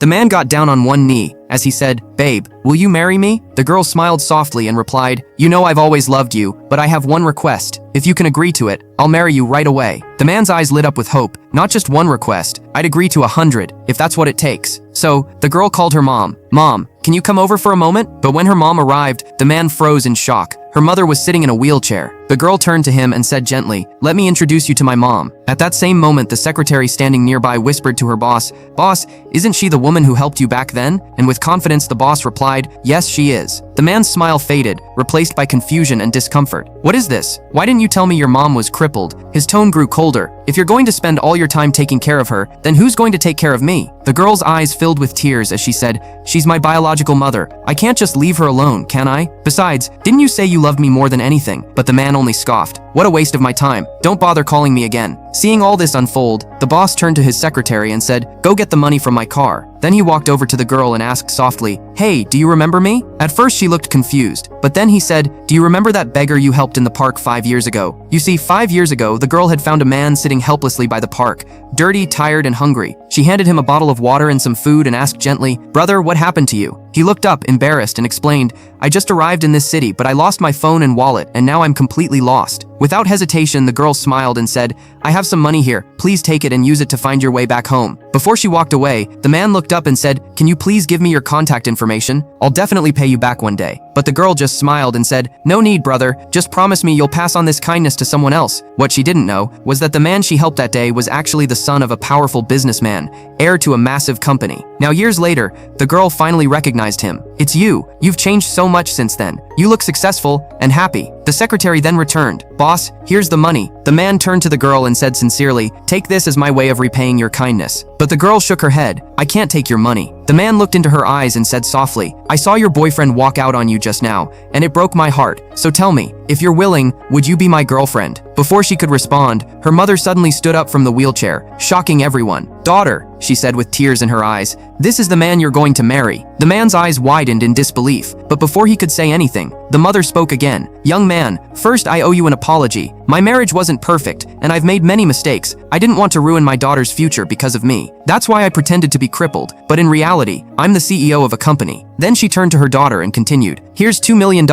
The man got down on one knee as he said, "Babe, will you marry me?" The girl smiled softly and replied, "You know I've always loved you, but I have one request. If you can agree to it, I'll marry you right away." The man's eyes lit up with hope. "Not just one request. I'd agree to 100, if that's what it takes." So, the girl called her mom. "Mom, can you come over for a moment?" But when her mom arrived, the man froze in shock. Her mother was sitting in a wheelchair. The girl turned to him and said gently, "Let me introduce you to my mom." At that same moment, the secretary standing nearby whispered to her boss, "Boss, isn't she the woman who helped you back then?" And with confidence, the boss replied, "Yes, she is." The man's smile faded, replaced by confusion and discomfort. "What is this? Why didn't you tell me your mom was crippled?" His tone grew colder. "If you're going to spend all your time taking care of her, then who's going to take care of me?" The girl's eyes filled with tears as she said, "She's my biological mother. I can't just leave her alone, can I? Besides, didn't you say you loved me more than anything?" But the man only scoffed. "What a waste of my time. Don't bother calling me again." Seeing all this unfold, the boss turned to his secretary and said, "Go get the money from my car." Then he walked over to the girl and asked softly, "Hey, do you remember me?" At first she looked confused, but then he said, "Do you remember that beggar you helped in the park 5 years ago?" You see, 5 years ago, the girl had found a man sitting helplessly by the park, dirty, tired, and hungry. She handed him a bottle of water and some food and asked gently, "Brother, what happened to you?" He looked up, embarrassed, and explained, "I just arrived in this city, but I lost my phone and wallet, and now I'm completely lost." Without hesitation, the girl smiled and said, "I have some money here. Please take it and use it to find your way back home." Before she walked away, the man looked up and said, "Can you please give me your contact information? I'll definitely pay you back one day." But the girl just smiled and said, "No need, brother. Just promise me you'll pass on this kindness to someone else." What she didn't know was that the man she helped that day was actually the son of a powerful businessman, heir to a massive company. Now, years later, the girl finally recognized him. "It's you. You've changed so much since then. You look successful and happy." The secretary then returned. "Boss, here's the money." The man turned to the girl and said sincerely, "Take this as my way of repaying your kindness." But the girl shook her head. "I can't take your money." The man looked into her eyes and said softly, "I saw your boyfriend walk out on you just now, and it broke my heart. So tell me, if you're willing, would you be my girlfriend?" Before she could respond, her mother suddenly stood up from the wheelchair, shocking everyone. "Daughter," she said with tears in her eyes, "this is the man you're going to marry." The man's eyes widened in disbelief, but before he could say anything, the mother spoke again. "Young man, first I owe you an apology. My marriage wasn't perfect, and I've made many mistakes. I didn't want to ruin my daughter's future because of me. That's why I pretended to be crippled, but in reality, I'm the CEO of a company." Then she turned to her daughter and continued, "Here's $2 million.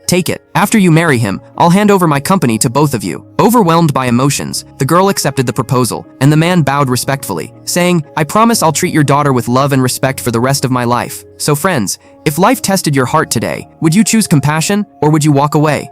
Take it. After you marry him, I'll hand over my company to both of you." Overwhelmed by emotions, the girl accepted the proposal, and the man bowed respectfully, saying, "I promise I'll treat your daughter with love and respect for the rest of my life." So friends, if life tested your heart today, would you choose compassion or would you walk away?